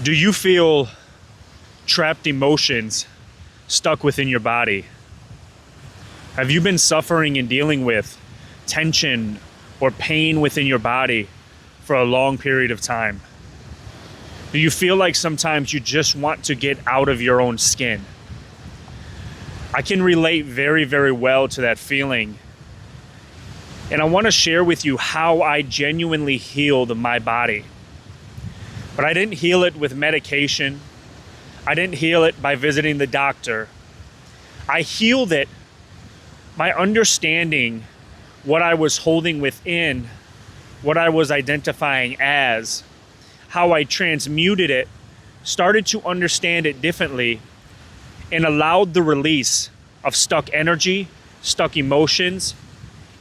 Do you feel trapped emotions stuck within your body? Have you been suffering and dealing with tension or pain within your body for a long period of time? Do you feel like sometimes you just want to get out of your own skin? I can relate very, very well to that feeling. And I want to share with you how I genuinely healed my body. But I didn't heal it with medication. I didn't heal it by visiting the doctor. I healed it by understanding what I was holding within, what I was identifying as, how I transmuted it, started to understand it differently, and allowed the release of stuck energy, stuck emotions,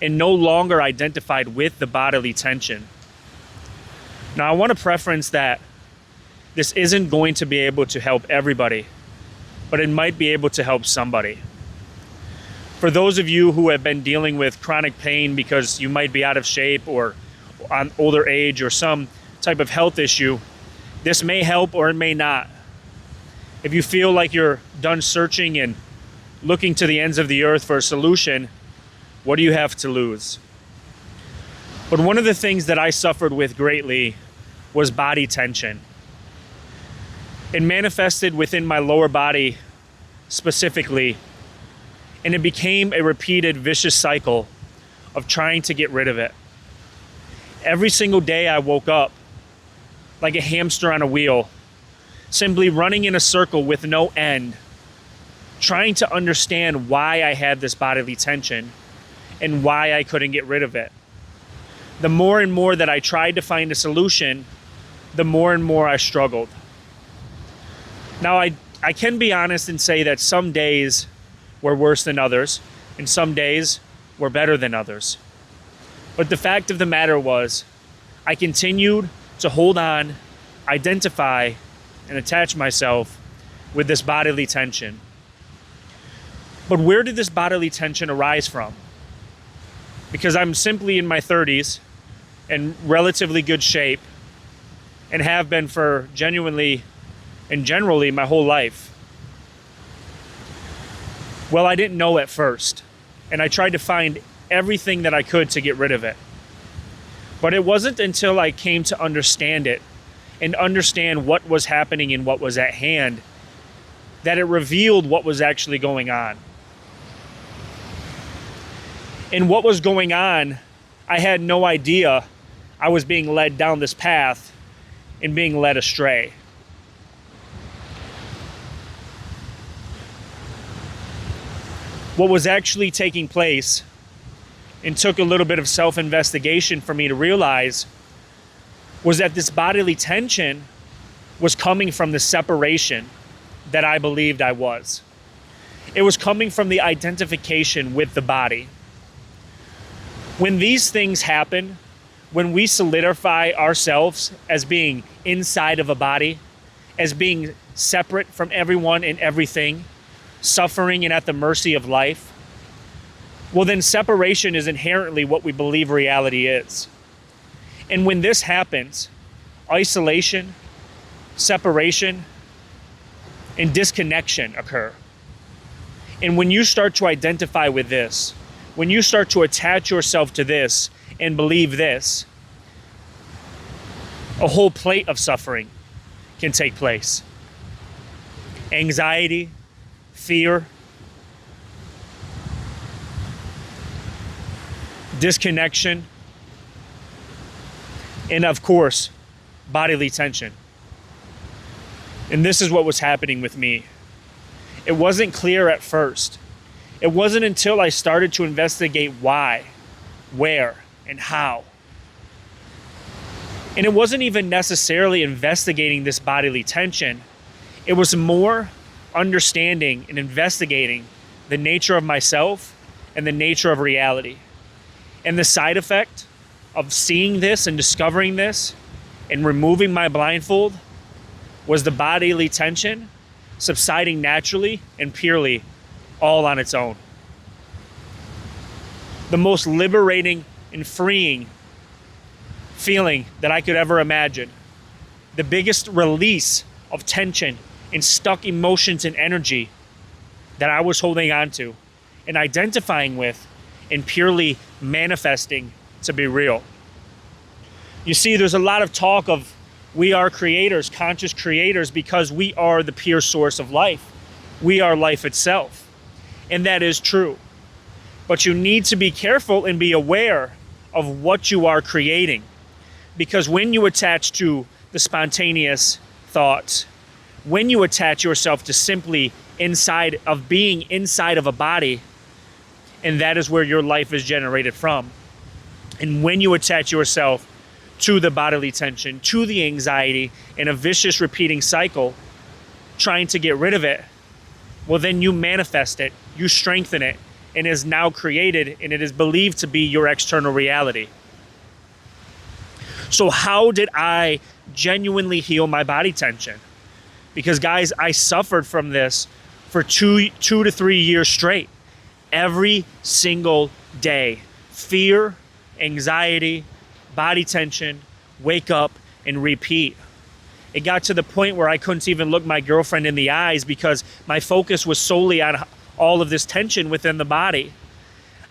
and no longer identified with the bodily tension. Now, I want to preference that this isn't going to be able to help everybody, but it might be able to help somebody. For those of you who have been dealing with chronic pain because you might be out of shape or on older age or some type of health issue, this may help or it may not. If you feel like you're done searching and looking to the ends of the earth for a solution, what do you have to lose? But one of the things that I suffered with greatly was body tension. It manifested within my lower body specifically, and it became a repeated vicious cycle of trying to get rid of it. Every single day I woke up like a hamster on a wheel, simply running in a circle with no end, trying to understand why I had this bodily tension and why I couldn't get rid of it. The more and more that I tried to find a solution, the more and more I struggled. Now, I can be honest and say that some days were worse than others, and some days were better than others. But the fact of the matter was, I continued to hold on, identify, and attach myself with this bodily tension. But where did this bodily tension arise from? Because I'm simply in my 30s in relatively good shape and have been for genuinely and generally my whole life. Well, I didn't know at first, and I tried to find everything that I could to get rid of it. But it wasn't until I came to understand it and understand what was happening and what was at hand that it revealed what was actually going on. And what was going on, I had no idea I was being led down this path and being led astray. What was actually taking place, and took a little bit of self-investigation for me to realize, was that this bodily tension was coming from the separation that I believed I was. It was coming from the identification with the body. When these things happen, when we solidify ourselves as being inside of a body, as being separate from everyone and everything, suffering and at the mercy of life, well, then separation is inherently what we believe reality is. And when this happens, isolation, separation, and disconnection occur. And when you start to identify with this, when you start to attach yourself to this and believe this, a whole plate of suffering can take place. Anxiety, fear, disconnection, and of course, bodily tension. And this is what was happening with me. It wasn't clear at first. It wasn't until I started to investigate why, where, and how. And it wasn't even necessarily investigating this bodily tension. It was more understanding and investigating the nature of myself and the nature of reality. And the side effect of seeing this and discovering this and removing my blindfold was the bodily tension subsiding naturally and purely all on its own. The most liberating and freeing feeling that I could ever imagine. The biggest release of tension and stuck emotions and energy that I was holding on to and identifying with and purely manifesting to be real. You see, there's a lot of talk of we are creators, conscious creators, because we are the pure source of life. We are life itself. And that is true. But you need to be careful and be aware of what you are creating. Because when you attach to the spontaneous thoughts, when you attach yourself to simply inside of being inside of a body, and that is where your life is generated from. And when you attach yourself to the bodily tension, to the anxiety, in a vicious repeating cycle, trying to get rid of it, well, then you manifest it, you strengthen it, and it is now created, and it is believed to be your external reality. So how did I genuinely heal my body tension? Because guys, I suffered from this for two to 3 years straight. Every single day. Fear, anxiety, body tension, wake up and repeat. It got to the point where I couldn't even look my girlfriend in the eyes because my focus was solely on all of this tension within the body.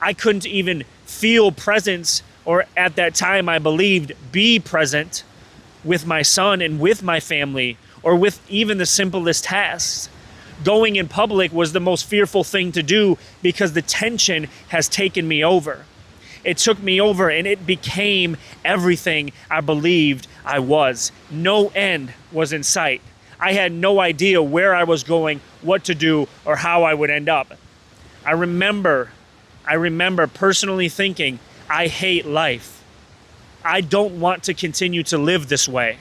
I couldn't even feel presence, or at that time I believed be present with my son and with my family, or with even the simplest tasks. Going in public was the most fearful thing to do because the tension has taken me over. It took me over and it became everything I believed I was. No end was in sight. I had no idea where I was going, what to do, or how I would end up. I remember personally thinking, I hate life. I don't want to continue to live this way.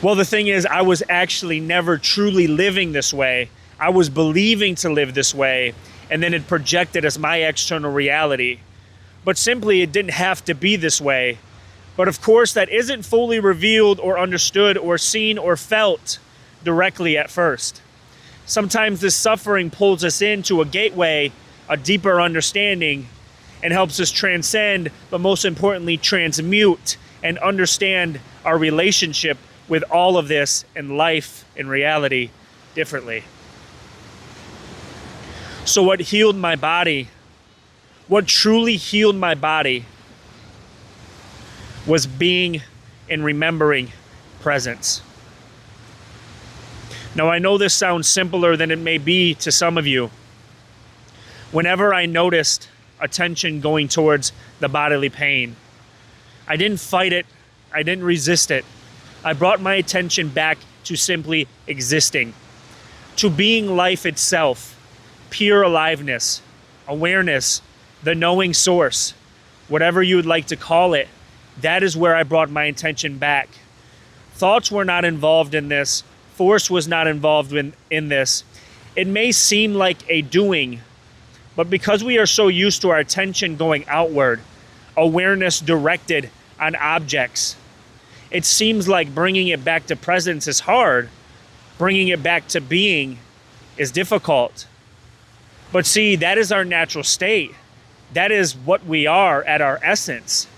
Well, the thing is, I was actually never truly living this way. I was believing to live this way, and then it projected as my external reality. But simply, it didn't have to be this way. But of course, that isn't fully revealed or understood or seen or felt directly at first. Sometimes this suffering pulls us into a gateway, a deeper understanding, and helps us transcend, but most importantly, transmute and understand our relationship with all of this and life and reality differently. So what healed my body, what truly healed my body, was being and remembering presence. Now, I know this sounds simpler than it may be to some of you. Whenever I noticed attention going towards the bodily pain, I didn't fight it, I didn't resist it. I brought my attention back to simply existing, to being life itself, pure aliveness, awareness, the knowing source, whatever you would like to call it. That is where I brought my attention back. Thoughts were not involved in this. Force was not involved in this. It may seem like a doing, but because we are so used to our attention going outward, awareness directed on objects, it seems like bringing it back to presence is hard. Bringing it back to being is difficult. But see, that is our natural state. That is what we are at our essence.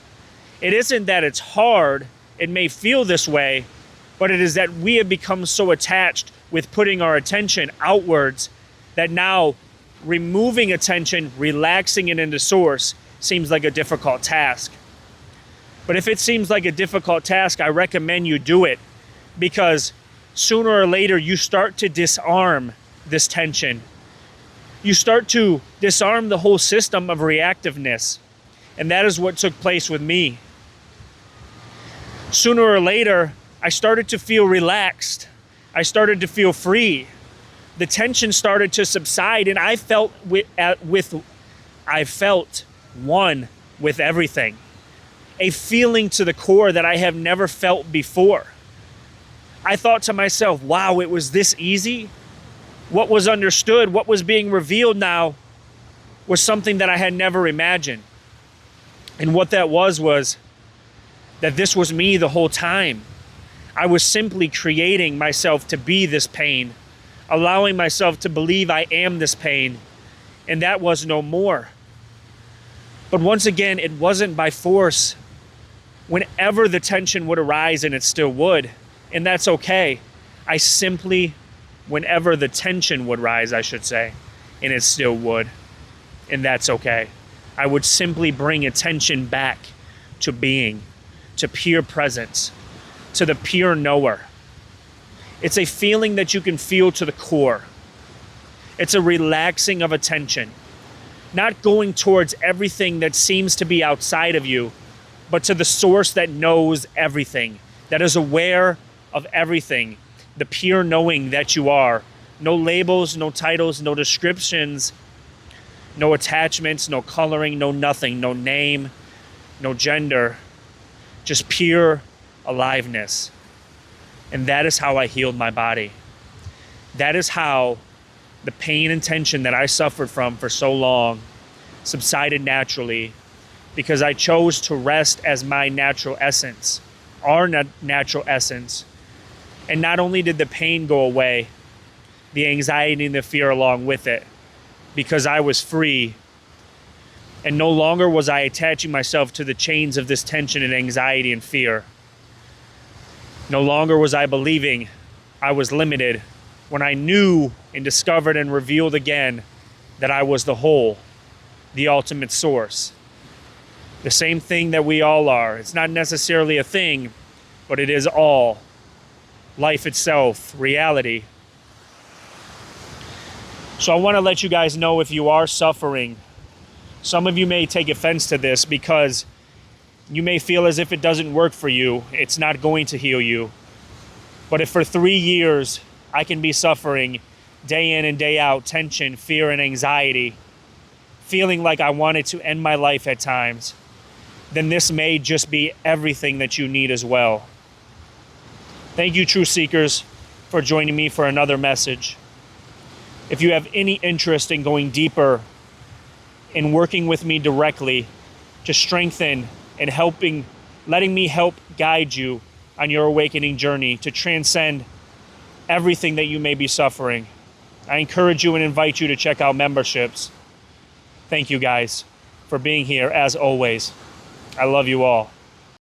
It isn't that it's hard. It may feel this way, but it is that we have become so attached with putting our attention outwards that now removing attention, relaxing it into source seems like a difficult task. But if it seems like a difficult task, I recommend you do it, because sooner or later you start to disarm this tension. You start to disarm the whole system of reactiveness. And that is what took place with me. Sooner or later, I started to feel relaxed. I started to feel free. The tension started to subside, and I felt one with everything. A feeling to the core that I have never felt before. I thought to myself, wow, it was this easy? What was understood, what was being revealed now was something that I had never imagined. And what that was that this was me the whole time. I was simply creating myself to be this pain, allowing myself to believe I am this pain, and that was no more. But once again, it wasn't by force. Whenever the tension would arise, and it still would, and that's okay, whenever the tension would rise, I should say, and it still would, and that's okay, I would simply bring attention back to being, to pure presence, to the pure knower. It's a feeling that you can feel to the core. It's a relaxing of attention, not going towards everything that seems to be outside of you, but to the source that knows everything, that is aware of everything, the pure knowing that you are. No labels, no titles, no descriptions, no attachments, no coloring, no nothing, no name, no gender, just pure aliveness. And that is how I healed my body. That is how the pain and tension that I suffered from for so long subsided naturally, because I chose to rest as my natural essence, our natural essence. And not only did the pain go away, the anxiety and the fear along with it, because I was free. And no longer was I attaching myself to the chains of this tension and anxiety and fear. No longer was I believing I was limited, when I knew and discovered and revealed again that I was the whole, the ultimate source. The same thing that we all are. It's not necessarily a thing, but it is all. Life itself, reality. So I want to let you guys know, if you are suffering, some of you may take offense to this because you may feel as if it doesn't work for you, it's not going to heal you. But if for 3 years I can be suffering day in and day out, tension, fear, and anxiety, feeling like I wanted to end my life at times, then this may just be everything that you need as well. Thank you, True Seekers, for joining me for another message. If you have any interest in going deeper, in working with me directly to strengthen and letting me help guide you on your awakening journey to transcend everything that you may be suffering, I encourage you and invite you to check out memberships. Thank you guys for being here as always. I love you all.